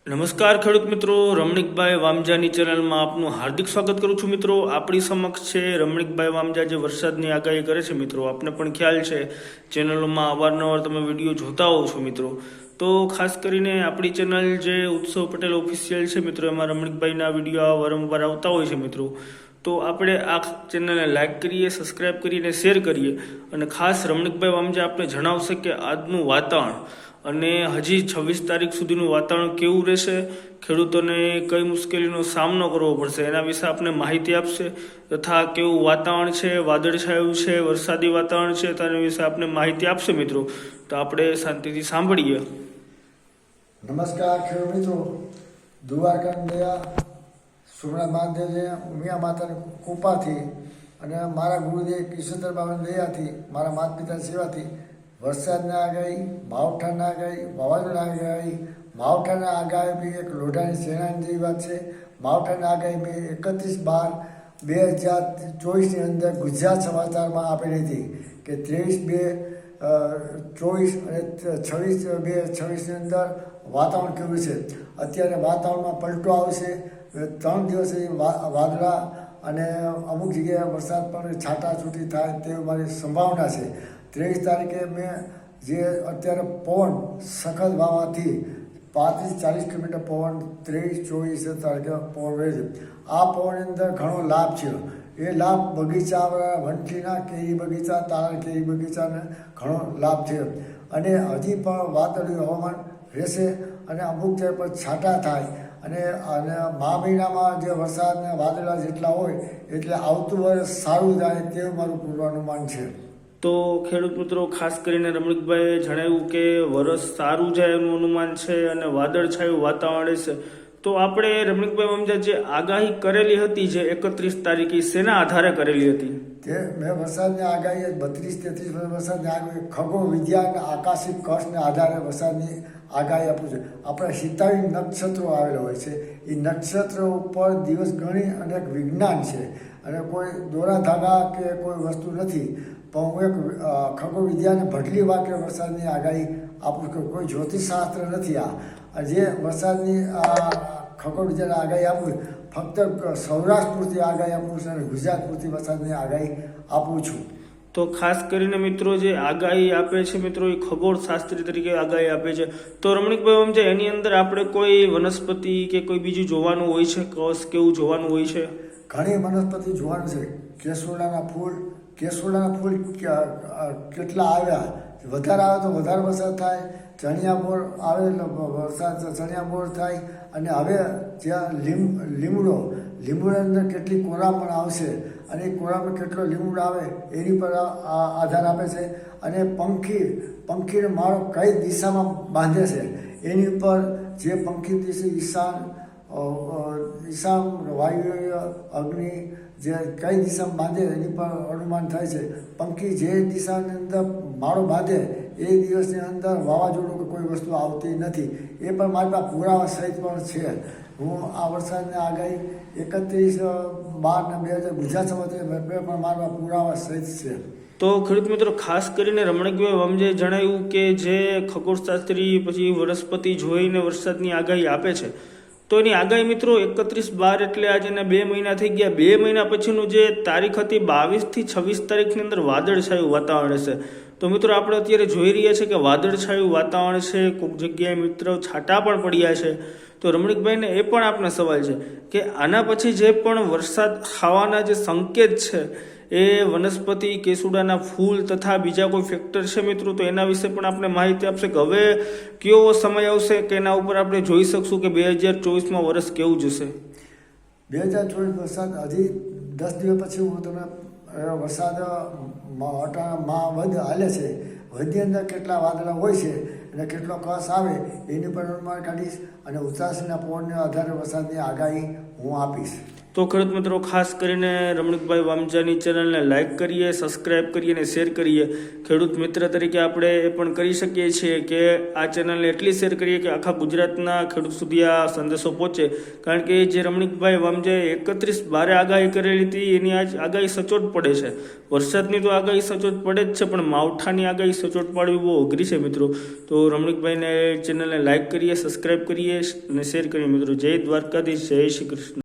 નમસ્કાર ખેડૂત મિત્રો, રમણીકભાઈ વામજાની ચેનલમાં આપનું હાર્દિક સ્વાગત કરું છું મિત્રો. આપણી સમક્ષ છે રમણીકભાઈ વામજા જે વરસાદની આગાહી કરે છે મિત્રો. આપને પણ ખ્યાલ છે ચેનલોમાં અવારનવાર તમે વિડીયો જોતા હોવ છો મિત્રો. તો ખાસ કરીને આપણી ચેનલ જે ઉત્સવ પટેલ ઓફિશિયલ છે મિત્રો, એમાં રમણીકભાઈના વિડીયો વારંવાર આવતા હોય છે મિત્રો. તો આપણે આ ચેનલને લાઇક કરીએ, સબસ્ક્રાઈબ કરીને શેર કરીએ. અને ખાસ રમણીકભાઈ વામજા આપને જણાવશે કે આજનું વાતાવરણ અને હજી 26 તારીખ સુધીનું વાતાવરણ કેવું રહેશે, ખેડૂતોને કઈ મુશ્કેલીનો સામનો કરવો પડશે એના વિશે આપણે માહિતી આપશે. તથા કેવું વાતાવરણ છે, વાદળછાયું છે, વરસાદી વાતાવરણ છે, તેના વિશે આપણે માહિતી આપશે મિત્રો. તો આપણે શાંતિથી સાંભળીએ. નમસ્કાર ખેડૂત મિત્રો, દ્વારકા દયા સોમનાથ મહાદેવને ઉમિયા માતાની કૃપાથી અને મારા ગુરુદેવ કિશોર બાબાની દયાથી, મારા માતા પિતાની સેવાથી વરસાદના આગાહી, માવઠાના આગાહી, વાવાઝોડાના આગાહી. માવઠાના આગાહી બી એક લોઢાની સેનાની જેવી વાત છે. માવઠાના આગાહી મેં 31/12/2024ની અંદર ગુજરાત સમાચારમાં આપેલી હતી કે 23/2/24 અને 26/2/26ની અંદર વાતાવરણ કેવું છે. અત્યારે વાતાવરણમાં પલટો આવશે. 3 દિવસ વાદળા અને અમુક જગ્યાએ વરસાદ પણ છાંટાછૂટી થાય તેવી મારી સંભાવના છે. 23 તારીખે મેં જે અત્યારે પવન સખત વાવાથી 35-40 કિલોમીટર પવન 23-24 તારીખે પવન વહે છે. આ પવનની અંદર ઘણો લાભ છે. એ લાભ બગીચા, વંઠીના કેરી બગીચા, તારણ કેરી બગીચાને ઘણો લાભ છે. અને હજી પણ વાદળિયું હવામાન રહેશે અને અમુક જગ્યા પર છાંટા થાય અને મા મહિનામાં જે વરસાદના વાદળા જેટલા હોય એટલે આવતું વર્ષ સારું જાય તેવું મારું પૂર્વાનુમાન છે. તો ખેડૂત મિત્રો, ખાસ કરીને રમણીકભાઈએ જણાવ્યું કે વરસ સારું જાય એનું અનુમાન છે અને વાદળછાયું વાતાવરણ રહેશે. તો આપણે રમણીકભાઈ વામજા જે આગાહી કરેલી હતી, જે 31 તારીખે, શેના આધારે કરેલી હતી? તે મેં વરસાદની આગાહી 32-33 વરસાદની આગાહી ખગો વિદ્યા અને આકાશી કક્ષને આધારે વરસાદની આગાહી આપું છું. આપણા 27 નક્ષત્રો આવેલા હોય છે. એ નક્ષત્રો ઉપર દિવસ ગણી અને એક વિજ્ઞાન છે અને કોઈ દોરા ધાગા કે કોઈ વસ્તુ નથી. પણ હું એક ખગો વિદ્યાને ભટલી વાક્ય વરસાદની આગાહી આપું છું. કોઈ જ્યોતિષશાસ્ત્ર નથી. આ જે વરસાદની ખગો વિદ્યાની આગાહી આપું ફક્ત સૌરાષ્ટ્ર પૂરતી આગાહી આપું છું અને ગુજરાત પૂરતી વરસાદની આગાહી આપું છું. તો ખાસ કરીને મિત્રો જે આગાહી આપે છે મિત્રો, એ ખગોળશાસ્ત્રી તરીકે આગાહી આપે છે. તો રમણીકભાઈ વામજા, એની અંદર આપણે કોઈ વનસ્પતિ કે કોઈ બીજું જોવાનું હોય છે, કસ કેવું જોવાનું હોય છે? ઘણી વનસ્પતિ જોવાનું છે. કેસુડાના ફૂલ કેટલા આવ્યા, વધારે આવે તો વધારે વરસાદ થાય. ચણિયા બોર આવે એટલે વરસાદ ચણિયા બોર થાય. અને હવે જ્યાં લીમડાની અંદર કેટલી કોરામણ આવશે અને એ કોરામણ કેટલો લીમડો આવે એની પર આધાર આપે છે. અને પંખીનો માળો કઈ દિશામાં બાંધે છે એની ઉપર, જે પંખી દિશા ઈશાન, વાયુ, અગ્નિ જે કઈ દિશામાં બાંધે એની પર અનુમાન થાય છે. પંખી જે દિશાની અંદર માળો બાંધે એ દિવસની અંદર વાવાઝોડું કે કોઈ વસ્તુ આવતી નથી. એ પણ મારી પાસે પુરાવા સહિત પણ છે. હું આ વરસાદની આગાહી 31/12/2000 ગુજરાત સમાચાર પણ મારા પાસે પુરાવા સહિત છે. તો ખેડૂત મિત્રો, ખાસ કરીને રમણીકભાઈ વામજાએ જણાવ્યું કે જે ખગોળશાસ્ત્રી પછી વનસ્પતિ જોઈને વરસાદની આગાહી આપે છે, તો એની આગાહી મિત્રો 31/12 એટલે આજે 2 મહિના થઈ ગયા. 2 મહિના પછીનું જે તારીખ હતી 22 થી 26 તારીખની અંદર વાદળછાયું વાતાવરણ રહેશે. તો મિત્રો, આપણે અત્યારે જોઈ રહ્યા છીએ કે વાદળછાયું વાતાવરણ છે. કોઈક જગ્યાએ મિત્રો છાંટા પણ પડ્યા છે. તો રમણીકભાઈને એ પણ આપનો સવાલ છે કે આના પછી જે પણ વરસાદ ખાવાના જે સંકેત છે, એ વનસ્પતિ, કેસુડાના ફૂલ તથા બીજા કોઈ ફેક્ટર છે મિત્રો, તો એના વિશે પણ આપણે માહિતી આપશે કે હવે કેવો સમય આવશે કે એના ઉપર આપણે જોઈ શકશું કે 2024માં વર્ષ કેવું જશે. 2024 વરસાદ હજી 10 દિવસ પછી હું તમને વરસાદ વધ હાલે છે. વધની અંદર કેટલા વાદળા હોય છે અને કેટલો કસ આવે એની પર અનુમાન કાઢીશ અને ઉત્તરાયણના પવનના આધારે વરસાદની આગાહી હું આપીશ. તો ખેડૂત મિત્રો ખાસ કરીને રમણીકભાઈ વામજાની ચેનલને લાઇક કરીએ, સબસ્ક્રાઇબ કરીએ અને શેર કરીએ. ખેડૂત મિત્ર તરીકે આપણે એ પણ કરી શકીએ છીએ કે આ ચેનલને એટલી શેર કરીએ કે આખા ગુજરાતના ખેડૂત સુધી આ સંદેશો પહોંચે. કારણ કે જે રમણીકભાઈ વામજાએ 31/12 આગાહી કરેલી હતી એની આજ આગાહી સચોટ પડે છે. વરસાદની તો આગાહી સચોટ પડે જ છે, પણ માવઠાની આગાહી સચોટ પાડવી બહુ અઘરી છે મિત્રો. તો રમણીકભાઈને ચેનલને લાઇક કરીએ, સબસ્ક્રાઇબ કરીએ અને શેર કરીએ મિત્રો. જય દ્વારકાધીશ, જય શ્રી કૃષ્ણ.